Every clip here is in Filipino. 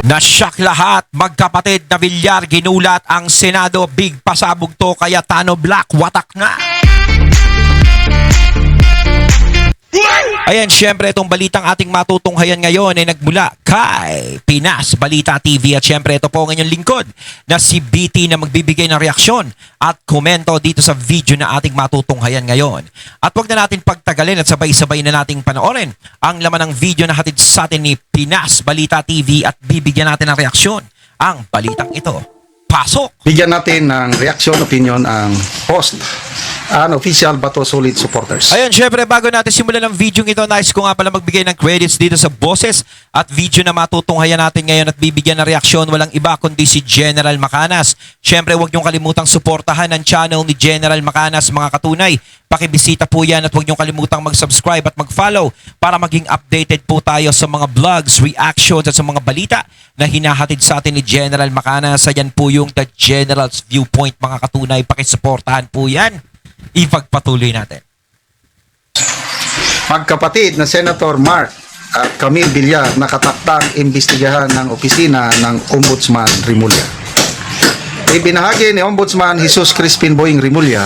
Nasyak lahat, magkapatid na Villar, ginulat ang Senado, big pasabog to, Cayetano Black, watak na. Ayan, syempre itong balitang ating matutunghayan ngayon ay nagmula kay Pinas Balita TV at syempre ito po ang inyong lingkod na si BT na magbibigay ng reaksyon at komento dito sa video na ating matutunghayan ngayon. At wag na natin pagtagalin at sabay-sabay na nating panoorin ang laman ng video na hatid sa atin ni Pinas Balita TV at bibigyan natin ng reaksyon ang balitang ito. Pasok! Bigyan natin ng reaction opinion ang host and official Bato Solid supporters. Ayun, syempre bago natin simulan ng video ito, nice ko nga pala magbigay ng credits dito sa boses at video na matutunghayan natin ngayon at bibigyan ng reaksyon. Walang iba kundi si General Macanas. Syempre huwag niyong kalimutang suportahan ang channel ni General Macanas mga katunay. Pakibisita po yan at huwag niyong kalimutang mag-subscribe at mag-follow para maging updated po tayo sa mga vlogs, reactions at sa mga balita na hinahatid sa atin ni General Macanas. Ayan po yung The General's Viewpoint mga katunay. Pakisuportahan po yan. Ipagpatuloy natin. Magkapatid na Senator Mark at Camille Villar nakatakdang imbestigahan ng opisina ng Ombudsman Rimulya. Ibinahagi ni Ombudsman Jesus Crispin Boying Rimulya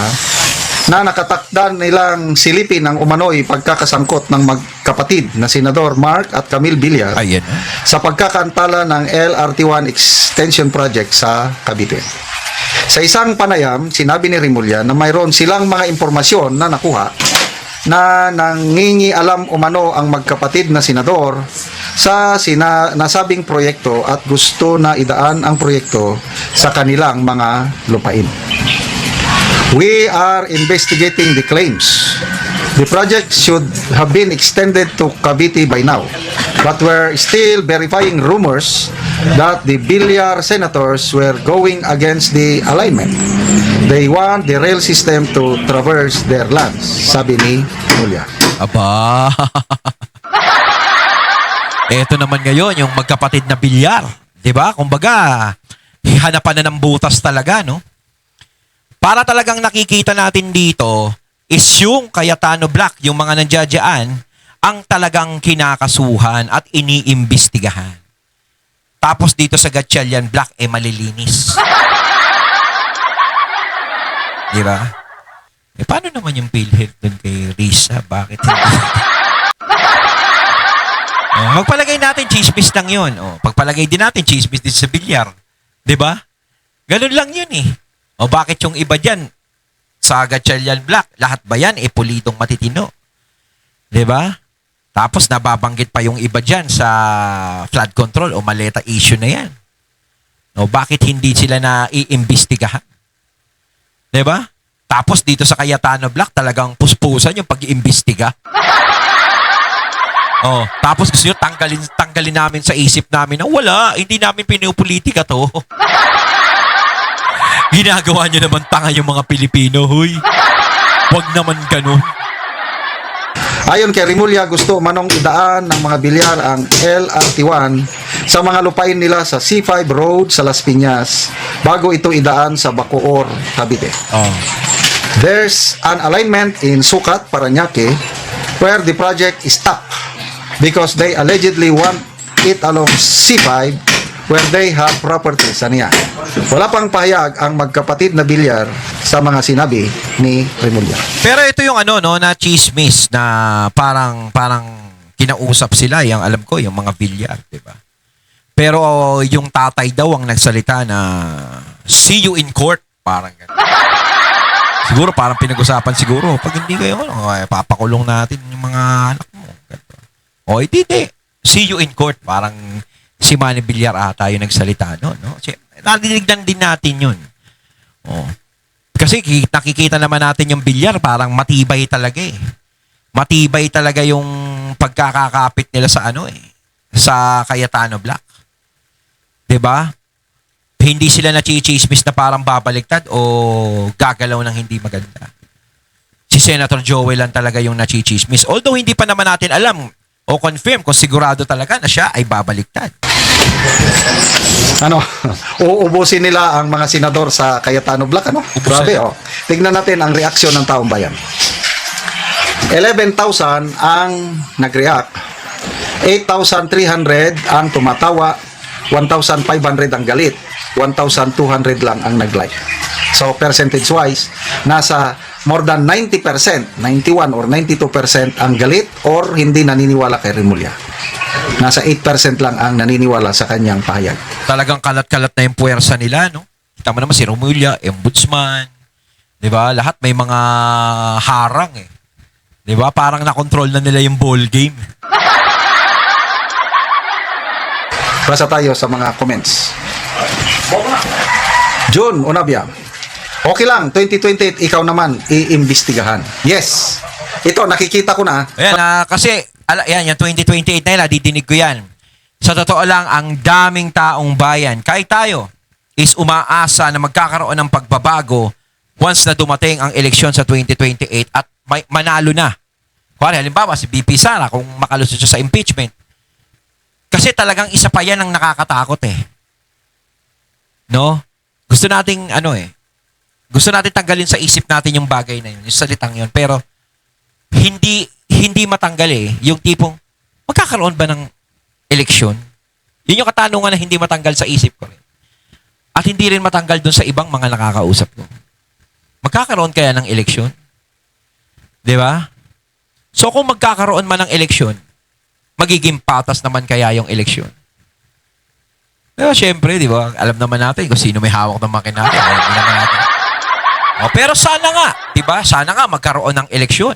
na nakatakdan nilang silipin ang umano'y pagkakasangkot ng magkapatid na Senador Mark at Camille Villar Ayan. sa pagkakantala ng LRT1 Extension Project sa Cavite. Sa isang panayam, sinabi ni Rimulya na mayroon silang mga impormasyon na nakuha na nangingialam umano ang magkapatid na senador sa nasabing proyekto at gusto na idaan ang proyekto sa kanilang mga lupain. We are investigating the claims. The project should have been extended to Cavite by now, but we're still verifying rumors that the Villar senators were going against the alignment. They want the rail system to traverse their lands, sabi ni Julia. Aba. Eto naman ngayon, yung magkapatid na Villar. Diba? Kumbaga, hihanapan na ng butas talaga, no? Para talagang nakikita natin dito is yung Cayetano Black, yung mga nandiyadyaan, ang talagang kinakasuhan at iniimbestigahan. Tapos dito sa Gatchalian Black, malilinis. Di ba? Paano naman yung PhilHealth dun kay Risa? Bakit hindi? Magpalagay natin, chismis lang yun. Pagpalagay din natin, chismis din sa Villar. Di ba? Ganun lang yun eh. Bakit yung iba dyan, sa Gatchalian Black, lahat ba yan, pulitong matitino? Di ba? Tapos nababanggit pa yung iba dyan sa flood control o maleta issue na yan. Bakit hindi sila na iimbestigahan? Di ba? Tapos dito sa Cayetano Black, talagang puspusan yung pag-iimbestiga. Tapos gusto nyo tanggalin namin sa isip namin na wala, hindi namin pinupolitika to. Ginagawa nyo naman tanga yung mga Pilipino, huy. Huwag naman ganun. Ayon kay Rimulya, gusto manong idaan ng mga Villar ang LRT1 sa mga lupain nila sa C5 Road sa Las Piñas bago ito idaan sa Bacoor, Cavite. There's an alignment in Sucat, Parañaque where the project is stuck because they allegedly want it along C5 where they have properties. Aniya. Wala pang pahayag ang magkapatid na Villar sa mga sinabi ni Rimulya. Pero ito yung na chismis na parang kinausap sila, yung alam ko, yung mga Villar, di ba? Pero yung tatay daw ang nagsalita na see you in court, parang ganun. Siguro parang pinag-usapan siguro, pag hindi kayo, papakulong natin yung mga anak mo. Hindi. See you in court, parang si Manny Villar ata yung nagsalita, no? Nadidignan din natin yun. Kasi nakikita naman natin yung Villar, parang matibay talaga eh. Matibay talaga yung pagkakakapit nila sa sa Cayetano Black. 'Di ba? Hindi sila nachichismis na parang babaliktad o gagalaw ng hindi maganda. Si Senator Joel lang talaga yung nachichismis. Although hindi pa naman natin alam o confirm kung sigurado talaga na siya ay babaliktad. Uubusin nila ang mga senador sa Cayetano Black, Grabe, Tignan natin ang reaksyon ng taong bayan. 11,000 ang nag-react. 8,300 ang tumatawa 1,500 ang galit, 1,200 lang ang nag-like. So percentage-wise, nasa more than 90%, 91 or 92% ang galit or hindi naniniwala kay Remulla. Nasa 8% lang ang naniniwala sa kanyang pahayag. Talagang kalat-kalat na yung puwersa nila, no? Kita mo naman si Remulla, ombudsman, 'di ba? Lahat may mga harang eh. 'Di ba? Parang na-control na nila yung ball game. Basa tayo sa mga comments. June Onabia. Okay lang, 2028 ikaw naman iimbestigahan. Yes. Ito nakikita ko na. Ayan, kasi yan, yung 2028 na yun, didinig ko yan. Sa totoo lang, ang daming taong bayan, kahit tayo, is umaasa na magkakaroon ng pagbabago once na dumating ang eleksyon sa 2028 at manalo na. Kaya halimbawa, si BP Sara, kung makalusot siya sa impeachment, kasi talagang isa pa yan ang nakakatakot eh. No? Gusto nating, gusto natin tanggalin sa isip natin yung bagay na yun, yung salitang yun. Pero, hindi matanggal eh. Yung tipong, magkakaroon ba ng eleksyon? Yun yung katanungan na hindi matanggal sa isip ko rin. At hindi rin matanggal dun sa ibang mga nakakausap ko. Magkakaroon kaya ng eleksyon? Di ba? So kung magkakaroon man ng eleksyon, magiging patas naman kaya yung eleksyon. Pero syempre, di ba, alam naman natin kung sino may hawak ng makinate. Alam naman natin. Pero sana nga, di ba? Sana nga magkaroon ng eleksyon.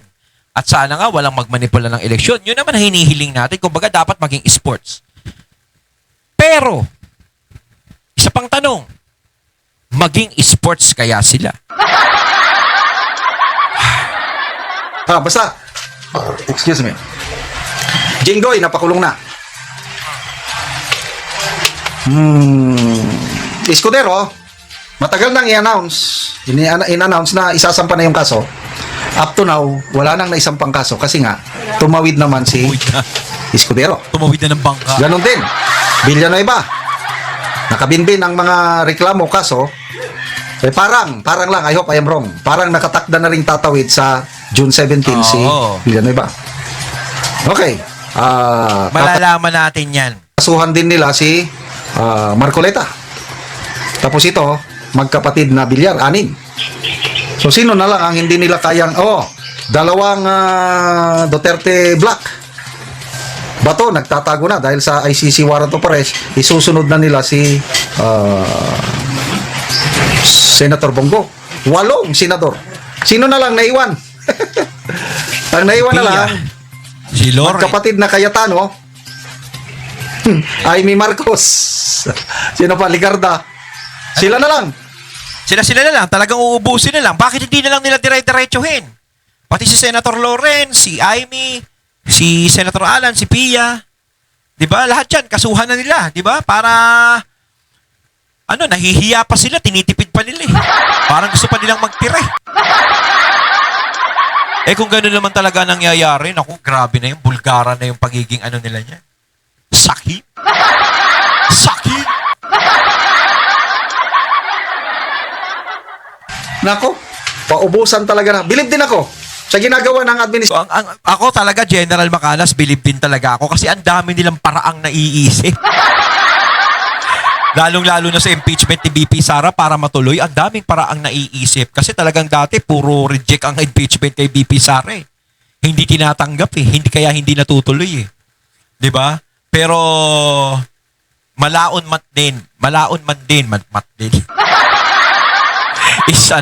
At sana nga walang magmanipula ng eleksyon. Yun naman ang hinihiling natin. Kumbaga dapat maging sports. Pero, isa pang tanong, maging sports kaya sila? Basta, excuse me. Jinggoy, napakulong na. Escudero, matagal nang i-announce, in-announce na isasampa na yung kaso. Up to now, wala nang naisampang kaso kasi nga, tumawid naman si Escudero. Tumawid na ng bangka. Ganon din. Villanueva. Nakabinbin ang mga reklamo kaso. Parang lang, I hope I am wrong. Parang nakatakda na rin tatawid sa June 17 si Villanueva. Okay. Malalaman natin yan. Kasuhan din nila si Marcoleta. Tapos ito, magkapatid na Villar, 6. So sino na lang ang hindi nila kayang, dalawang Duterte Black. Bato, nagtatago na dahil sa ICC warrant of arrest, isusunod na nila si Senator Bongo. 8 senador. Sino na lang naiwan? Ang naiwan na lang, si Lore. magkapatid na Cayetano, Amy Marcos. Sino pa? Ligarda. Sila na lang. Sila na lang. Talagang uubusin na lang. Bakit hindi na lang nila dire-diretsuhin? Pati si Senator Loren, si Amy, si Senator Alan, si Pia. Diba? Lahat yan. Kasuhan na nila. Diba? Para, nahihiya pa sila. Tinitipid pa nila eh. Parang gusto pa nilang magtira eh. Kung gano'n naman talaga nangyayari, naku, grabe na yung bulgara na yung pagiging nila niya. Sakit. Sakit. Nako, paubusan talaga na. Bilib din ako sa ginagawa ng administrasyon. So, ako talaga, General Macanas, believe din talaga ako kasi ang dami nilang paraang naiisip. Lalong-lalo na sa impeachment ni BP Sara para matuloy, ang daming paraang naiisip. Kasi talagang dati, puro reject ang impeachment kay BP Sara eh. Hindi tinatanggap eh. Hindi natutuloy eh. 'Di ba? Pero, malaon man din. Is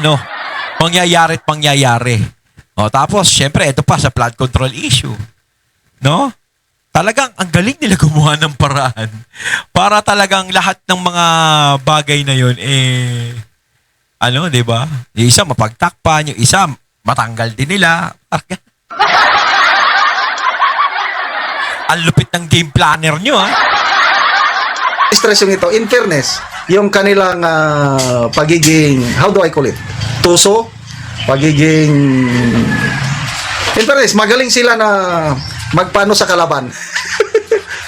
mangyayari. Tapos, syempre, ito pa sa flood control issue. No? Talagang, ang galing nila gumawa ng paraan para talagang lahat ng mga bagay na yun, di ba? Yung isa mapagtakpan, yung isa matanggal din nila. Ang lupit ng game planner nyo, ha? Administrasyon ito, in fairness, yung kanilang pagiging, how do I call it? Tuso, pagiging, in fairness, magaling sila na magpano sa kalaban.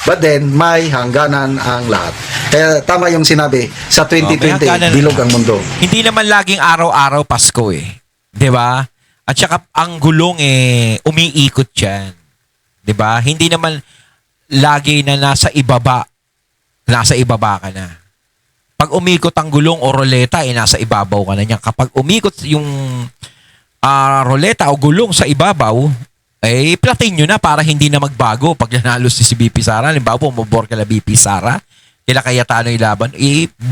But then, may hangganan ang lahat. Kaya tama yung sinabi, sa 2020, bilog ang mundo. Hindi naman laging araw-araw Pasko eh. 'Di ba? At saka ang gulong umiikot 'yan. 'Di ba? Hindi naman lagi na nasa ibaba. nasa ibaba ka na. Pag umikot ang gulong o roleta, nasa ibabaw ka na niya. Kapag umikot yung roleta o gulong sa ibabaw, platin nyo na para hindi na magbago. Pag nanalo si BP Sara, halimbawa umubor ka na BP Sara, kila Cayetano yung laban,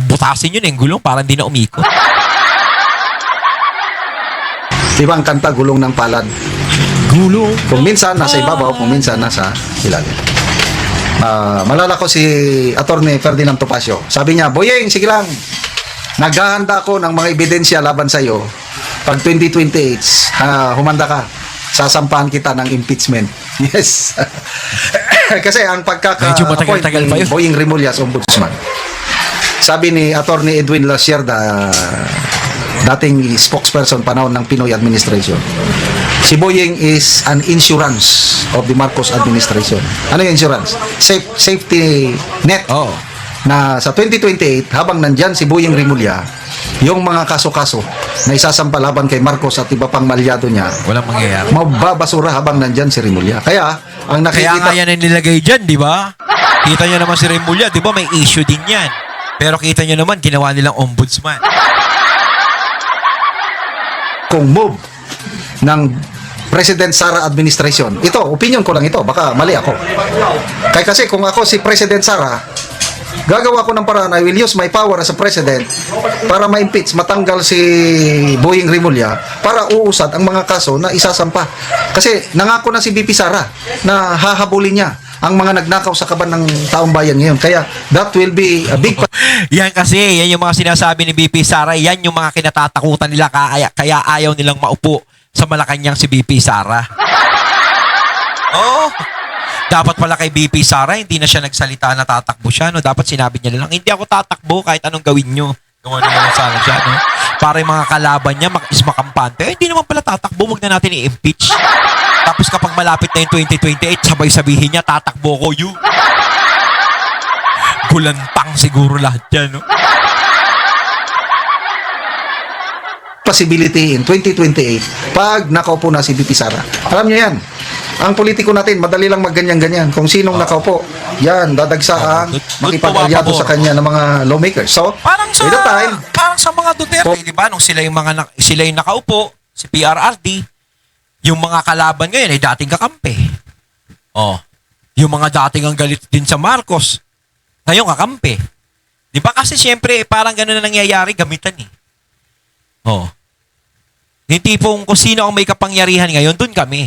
butasin nyo na yung gulong para hindi na umikot. Diba ang kanta, gulong ng palad? Gulong. Kung minsan nasa ibabaw, kung minsan nasa ilalim. Malala ko si Attorney Ferdinand Topacio. Sabi niya, Boyeng, sige lang. Naghahanda ko ng mga ebidensya laban sa iyo. Pag 2028, humanda ka. Sasampahan kita ng impeachment. Yes. Kasi ang Medyo matagal-tagal pa ni yun. Boyeng Rimulya as ombudsman. Sabi ni Attorney Edwin Lasierda, dating spokesperson panahon ng Pinoy administration, si Boyeng is an insurance of the Marcos administration. Ano yung insurance? Safety net. Oh. Na sa 2028, habang nandyan si Boyeng Rimulya, yung mga kaso-kaso na isasampa laban kay Marcos at iba pang malyado niya, Walang mangyayari. mababasura habang nandyan si Rimulya. Kaya, ang Kaya nga nakikita... yan ang nilagay dyan, di ba? Kita nyo naman si Remulla, di ba? May issue din yan. Pero kita nyo naman, ginawa nilang ombudsman. kung move ng President Sara administration. Ito, opinion ko lang ito. Baka mali ako. Kaya kasi kung ako si President Sara, gagawa ko ng paraan, I will use my power as a president para ma-impeach, matanggal si Boyeng Rimulya para uusad ang mga kaso na isasampa. Kasi nangako na si BP Sara na hahabulin niya ang mga nagnakaw sa kaban ng taong bayan ngayon. Kaya that will be a big Yan kasi, yan yung mga sinasabi ni BP Sara, yan yung mga kinatatakutan nila kaya ayaw nilang maupo sa Malacanang si BP Sara. Oo. Dapat pala kay BP Sara, hindi na siya nagsalita na tatakbo siya. No? Dapat sinabi niya lang, hindi ako tatakbo kahit anong gawin nyo. Gawa na lang sana siya. No? Para yung mga kalaban niya is makampante. Hindi naman pala tatakbo, wag na natin i-impeach. Tapos kapag malapit na yung 2028, sabay sabihin niya, tatakbo ko, you. Gulantang siguro lahat yan, no? possibility in 2028 pag nakaupo na si BP Sara. Alam niyo yan. Ang politiko natin, madali lang magganyan-ganyan. Kung sinong nakaupo, yan, dadagsa ang makipag-alyado sa kanya ng mga lawmakers. So, parang sa, by the time, parang sa mga Duterte, di ba? Nung sila yung sila yung nakaupo, si PRRD, yung mga kalaban ngayon ay dating kakampi. Oh. Yung mga dating ang galit din sa Marcos, ngayon kakampi. Di ba? Kasi siyempre, parang gano'n na nangyayari, gamitan eh. Oh. Yung tipong kung sino ang may kapangyarihan ngayon, dun kami.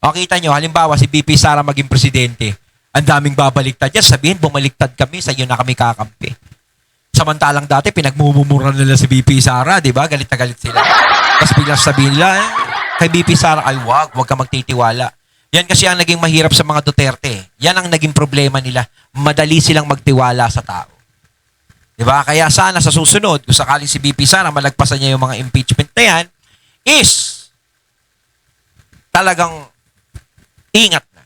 O kita nyo, halimbawa si BP Sara maging presidente, ang daming babaliktad yan, sabihin bumaliktad kami, sa iyo na kami kakampi. Samantalang dati, pinagmumumuran nila si BP Sara, di ba? Galit na galit sila. Tapos biglang sabihin nila, kay BP Sara, ay wag ka magtitiwala. Yan kasi ang naging mahirap sa mga Duterte. Yan ang naging problema nila. Madali silang magtiwala sa tao. Di ba? Kaya sana sa susunod, kung sakaling si BP Sara malagpasan niya yung mga impeachment na yan, is talagang ingat na.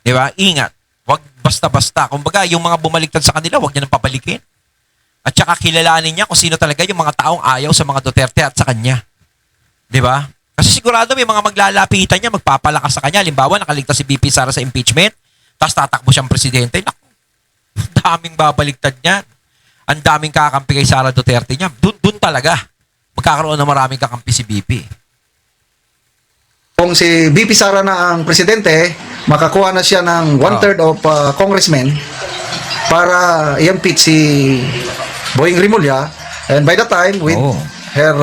Di ba? Ingat. Huwag basta-basta. Kumbaga, yung mga bumaliktad sa kanila, huwag niya nang papalikin. At saka kilalanin niya kung sino talaga yung mga taong ayaw sa mga Duterte at sa kanya. Di ba? Kasi sigurado may mga maglalapitan niya, magpapalakas sa kanya. Halimbawa, nakaligtas si BP Sara sa impeachment, tapos tatakbo siyang presidente. Naku, daming babaliktad niya. Ang daming kakampi kay Sara Duterte niya. Dun talaga. Magkakaroon na maraming kakampi si BP. kung si BP Sara na ang presidente, makakuha na siya ng 1/3 of congressmen para i-impeach si Boyeng Rimulya. And by the time, with her,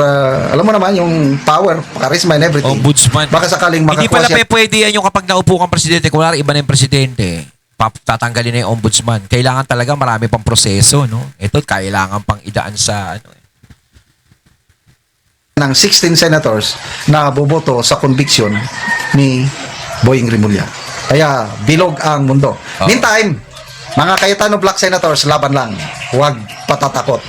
alam mo naman, yung power, charisma and everything, Ombudsman. baka sakaling Hindi makakuha pala siya. pwede yan yung kapag naupo kang presidente, kung iba na yung presidente, tatanggalin na yung ombudsman. Kailangan talaga marami pang proseso, no? Ito, kailangan pang idaan sa, ng 16 senators na boboto sa conviction ni Boyeng Rimulya. Kaya bilog ang mundo. Meantime, mga Cayetano Black Senators, laban lang. Huwag patatakot.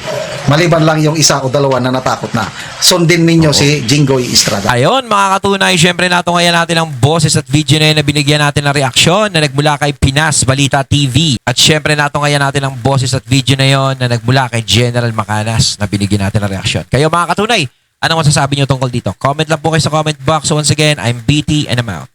Maliban lang yung isa o dalawa na natakot na. Sundin ninyo si Jinggoy Estrada. Ayun, mga katunay, syempre natungayan natin ang boses at video na yun na binigyan natin ng reaksyon na nagmula kay Pinas Balita TV. At syempre natungayan natin ang boses at video na yun na nagmula kay General Macanas na binigyan natin ng reaksyon. Kayo mga katunay, anong masasabi nyo tungkol dito? Comment lang po kayo sa comment box. So once again, I'm BT and I'm out.